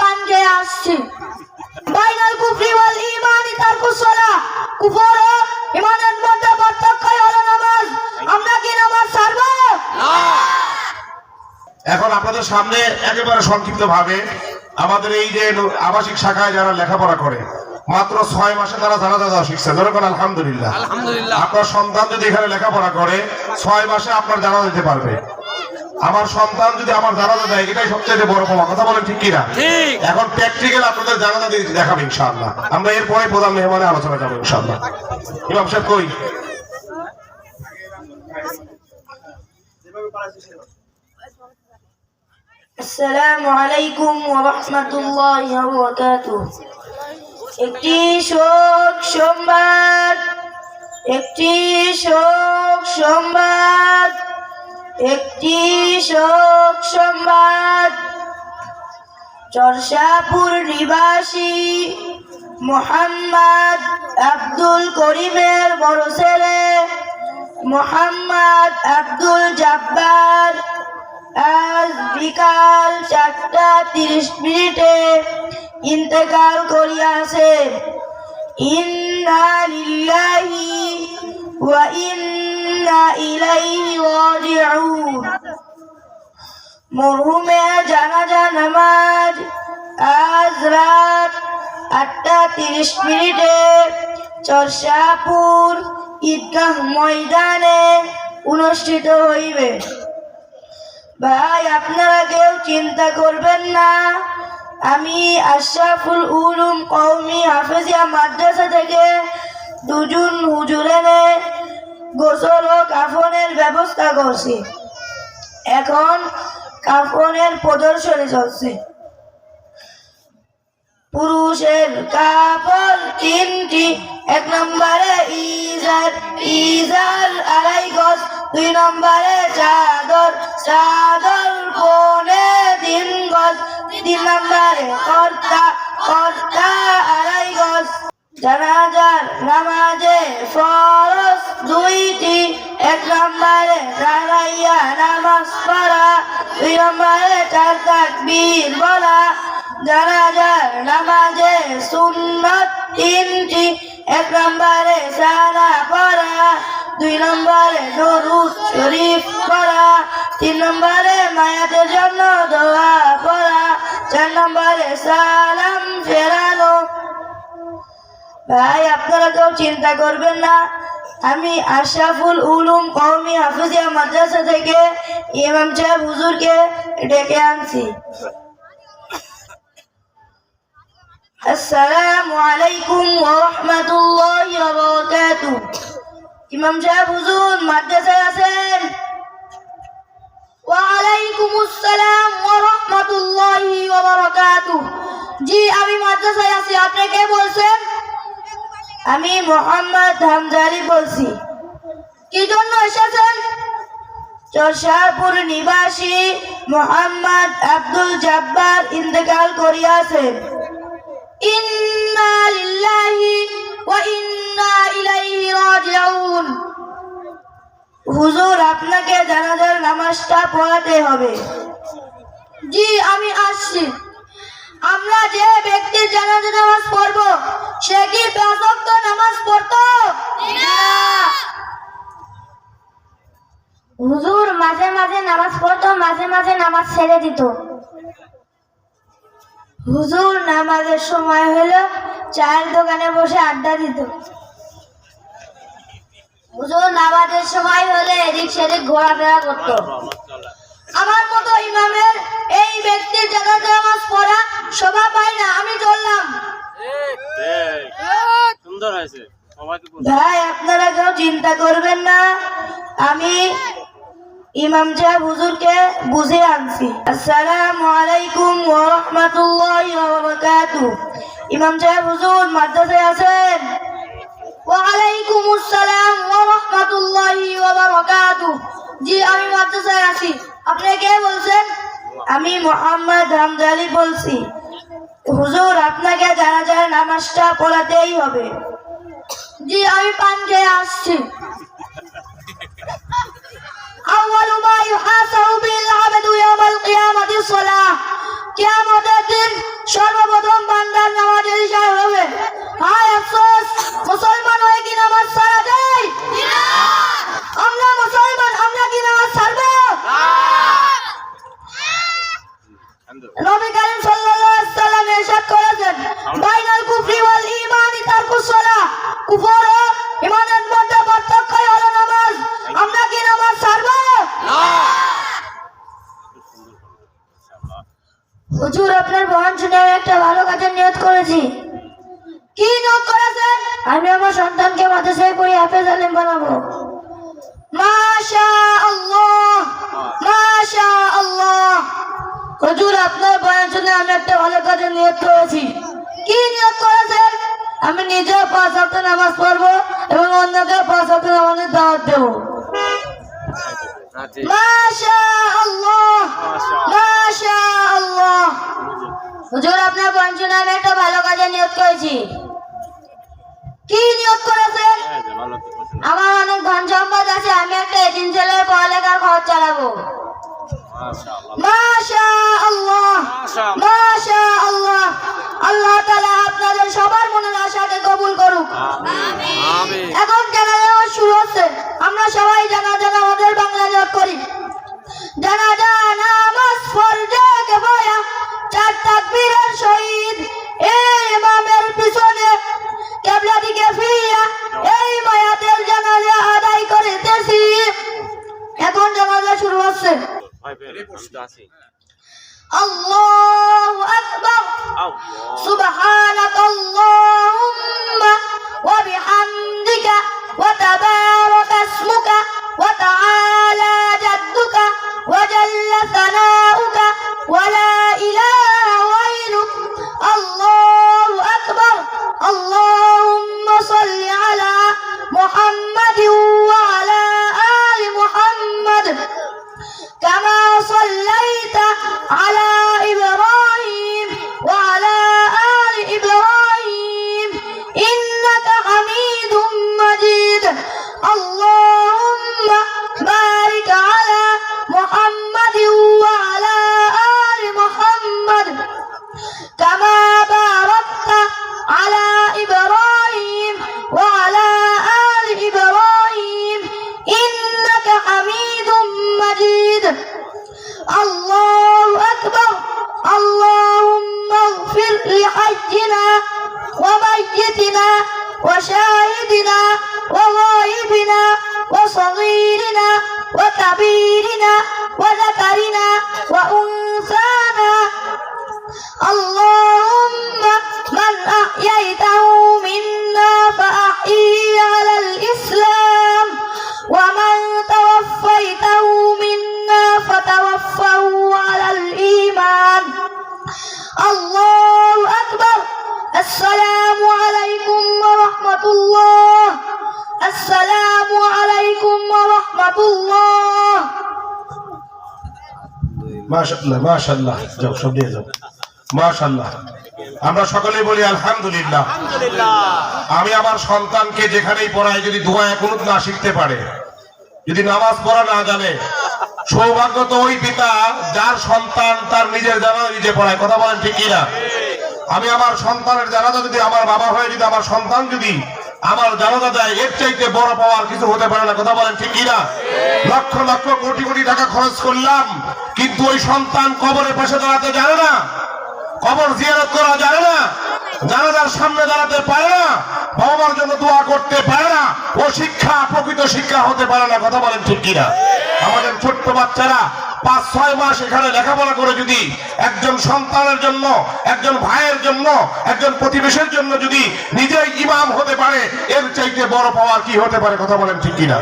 পান খেয়ে আসছি। বাইনাল কুফরি ওয়াল ঈমানি তারকুস সালাহ, কুফর ও ঈমানের মধ্যে পার্থক্যই হলো নামাজ। আমরা কি নামাজ ছাড়ব? না। এখন আপনাদের সামনে একেবারে সংক্ষিপ্ত ভাবে আমাদের এই যে আবাসিক শাখায় যারা লেখাপড়া করে মাত্র 6 মাসে তারা জানাজা দেওয়া শিখছে। ধরুন আলহামদুলিল্লাহ। আপনার সন্তান যদি এখানে লেখাপড়া করে 6 মাসে আপনার জানাজা দিতে পারবে। আমার সন্তান যদি আমার জানাজা দেয় এটাই সবচেয়ে বড় পাওয়া। কথা বলেন ঠিক কিনা? এখন প্র্যাকটিক্যাল আপনাদের জানাজা দিয়ে দেখাবো ইনশাআল্লাহ। আমরা এরপরে প্রধান মেহমানের আলোচনা যাবো ইনশাআল্লাহ। ইমাম সাহেব কই? আসসালামু আলাইকুম ওয়া রাহমাতুল্লাহি ওয়া বারাকাতুহু। একটি শোক সংবাদ, একটি শোক সংবাদ, একটি শোক সংবাদ। চরসাপুর নিবাসী মোহাম্মদ আব্দুল করিমের বড় ছেলে মোহাম্মদ আব্দুল জব্বার আজ বিকাল 4:30 ইন্তেকাল করিয়াছে। ইন্না লিল্লাহি ওয়া ইন্না ইলাইহি রাজিউন। মরহুমের জানাজা নামাজ আজ রাত 8:30 চরসাপুর ঈদগাহ ময়দানে অনুষ্ঠিত হইবে। ভাই আপনারা কেউ চিন্তা করবেন না, আমি আশরাফুল উলুম কওমি হাফেজিয়া মাদ্রাসা থেকে 2 জন হুজুর এনে গোসল ও কাফনের ব্যবস্থা করছি। এখন কাফনের প্রদর্শনী চলছে। পুরুষের কাপড় 3টি। 1 নম্বরে ইজার, ইজার 2.5 গজ। 2 নম্বরে চাদর, চাদর 3.5 গজ। 3 নম্বরে কর্তা, কর্তা 2.5 গজ। জানাজার নামাজে ফরজ 2টি। 1 নম্বরে দাঁড়াইয়া নামাজ পড়া, 2 নম্বরে 4 তাকবীর বলা। জানাজার নামাজে সুন্নত 3টি। 1 নম্বরে সানা পড়া, 2 নম্বরে দরুদ শরীফ পড়া, 3 নম্বরে মায়াতের জন্য দোয়া পড়া, 4 নম্বরে সালাম ফেরানো। ভাই আপনারা কেউ চিন্তা করবেন না, আমি আশরাফুল উলুম কওমি হাফেজিয়া মাদ্রাসা থেকে ইমাম সাহেব হুজুরকে ডেকে আনছি। আসসালামু আলাইকুম ওয়া রাহমাতুল্লাহি ওয়া বারাকাতুহু। ইমাম সাহেব হুজুর মাদ্রাসায় আছেন? ওয়া আলাইকুমুস সালাম ওয়া রাহমাতুল্লাহি ওয়া বারাকাতুহু। জি আমি মাদ্রাসায় আছি। আপনি কে বলছেন? আমি মোহাম্মদ হামজা আলী বলছি। কি জন্য এসেছেন? চরসাপুর নিবাসী মোহাম্মদ আব্দুল জব্বার ইন্তেকাল করিয়াছেন। ইন্না লিল্লাহি ওয়া ইন্না ইলাইহি রাজিউন। হুজুর আপনাকে জানাজার নামাজটা পড়াতে হবে। জি আমি আসছি। আমরা যে ব্যক্তির জানাজা নামাজ পড়ব সে কি 5 ওয়াক্ত নামাজ পড়তো? না। হুজুর মাঝে মাঝে নামাজ পড়তো, মাঝে মাঝে নামাজ ছেড়ে দিত। হুজুর নামাজের সময় হলো চায়ের দোকানে বসে আড্ডা দিত। হুজুর নামাজের সময় হলে এদিক সেদিক ঘোরাফেরা করতো। আমার মতো ইমামের এই ব্যক্তির জানাজা নামাজ পড়া শোভা পায় না। আমি চললাম। সুন্দর হয়েছে। ভাই আপনারা কেউ চিন্তা করবেন না, আমি ইমাম সাহেব হুজুরকে বুঝিয়ে আনছি। আসসালামু আলাইকুম ওয়া রাহমাতুল্লাহি ওয়া বারাকাতুহু। ইমাম সাহেব হুজুর মাদ্রাসায় আছেন? ওয়া আলাইকুমুস সালাম ওয়া রাহমাতুল্লাহি ওয়া বারাকাতুহু। জি আমি মাদ্রাসায় আছি। আপনি কে বলছেন? আমি মোহাম্মদ হামজা আলী বলছি। হুজুর আপনাকে জানাজার নামাজটা পড়াতেই হবে। জি আমি পান খেয়ে আসছি। আউয়ালু মা ইউহাসাবু বিল আবদু ইয়াউমাল কিয়ামাতি সালাহ। কিয়ামতের দিন সর্বপ্রথম বান্দার নামাজের হিসাব হবে। হায় আফসোস, মুসলমান হয়ে কি নামাজ ছাড়া যায়? আমরা মুসলমান, আমরা কি নামাজ ছাড়বো? নবী করিম সাল্লাল্লাহু আলাইহি ওয়াসাল্লাম ইরশাদ করেছেন, বাইনাল কুফরি ওয়াল ঈমানি তারকুস সালাহ। কুফর ও ঈমানের মধ্যে পার্থক্যই হলো নামাজ। আমরা কি নামাজ ছাড়বো? হুজুর, আপনার বয়ান শুনে আমি একটা ভালো কাজের নিয়ত করেছি। কি নিয়ত করেছেন? আমি আমার সন্তানকে মাদ্রাসায় পড়ে হাফেজ আলেম বানাবো। মাশাআল্লাহ, মাশাআল্লাহ। হুজুর, আপনার বয়ান শুনে আমি একটা ভালো কাজের নিয়ত করেছি। কি নিয়ত করেছেন? আমি নিজেও 5 ওয়াক্ত নামাজ পড়বো এবং অন্যকে 5 ওয়াক্ত নামাজের দাওয়াত দেবো। মাশাআল্লাহ, মাশাআল্লাহ। হুজুর, আপনার বয়ান শুনে আমি একটা ভালো কাজের নিয়ত করেছি। কি নিয়ত করেছেন? আমার অনেক ধন সম্পদ আছে, আমি একটা এতিম ছেলের পড়ালেখার খরচ চালাবো। মাশাআল্লাহ, মাশাআল্লাহ। আল্লাহ তাআলা আপনাদের সবার মনের আশাকে কবুল করুক। আমিন। এখন জানাজা শুরু হচ্ছে। আমরা সবাই জানাজা আমাদের বাংলা নিয়ত করি। জানাজা নামাজ ফরজে কিফায়া, 4 তাকবীরের সহিত এই ইমামের পিছনে কিবলা দিকে ফিরিয়া এই মায়াতের জানাজা আদায় করিতেছি। এখন জানাজা শুরু হচ্ছে। আল্লাহু আকবার। সুবহানাকাল্লাহুম্মা ওয়া বিহামদিকা ওয়া তাবারাকা ইসমুকা ওয়া তাআলা জাদ্দুকা ওয়া জাল্লা সানাউকা ওয়া লা ইলাহা গায়রুক। আল্লাহু আকবার। আল্লাহুম্মা সাল্লি আলা মুহাম্মাদিন ওয়া আলা আলি মুহাম্মাদ كما صليت على إبراهيم وعلى آل إبراهيم إنك حميد مجيد. اللهم بارك على محمد وعلى آل محمد كما باركت على إبراهيم وعلى آل إبراهيم إنك حميد مجيد. الله أكبر. اللهم اغفر لحينا وميتنا وشاهدنا وغائبنا وصغيرنا وكبيرنا وذكرنا وأنثانا. اللهم من أحييته منا فأحيي على الإسلام ومن توفيته منا فتوفه على الإيمان. الله أكبر. السلام عليكم ورحمة الله. السلام عليكم ورحمة الله. মাশাআল্লাহ, মাশাআল্লাহ। যাও, সব দিয়ে যাও। মাশাআল্লাহ। আমরা সকলেই বলি আলহামদুলিল্লাহ। আমি আমার সন্তানকে যেখানেই পড়াই, যদি দোয়া কুনুত না শিখতে পারে, যদি নামাজ পড়া না জানে, সৌভাগ্য তো ওই পিতা যার সন্তান তার নিজের জানাজা নিজে পড়ায়। কথা বলেন ঠিক কিনা? আমি আমার সন্তানের জানাজা যদি আমার বাবা হয়ে যদি আমার সন্তান যদি আমার জানাজা দেয়, এর চাইতে বড় পাওয়ার কিছু হতে পারে না। কথা বলেন ঠিক কিনা? লক্ষ লক্ষ কোটি কোটি টাকা খরচ করলাম, কিন্তু ওই সন্তান কবরের পাশে দাঁড়াতে জানে না, কবর জিয়ারত করা জানে না, জানাজার সামনে দাঁড়াতে পারে না, বাবা মার জন্য দোয়া করতে পারে না। ও শিক্ষা প্রকৃত শিক্ষা হতে পারে না। কথা বলেন ঠিক কিনা? আমাদের ছোট্ট বাচ্চারা 5-6 মাস এখানে লেখাপড়া করে যদি একজন সন্তানের জন্য, একজন ভাইয়ের জন্য, একজন প্রতিবেশীর জন্য যদি নিজেই ইমাম হতে পারে, এর চাইতে বড় পাওয়ার কি হতে পারে? কথা বলেন ঠিক কিনা?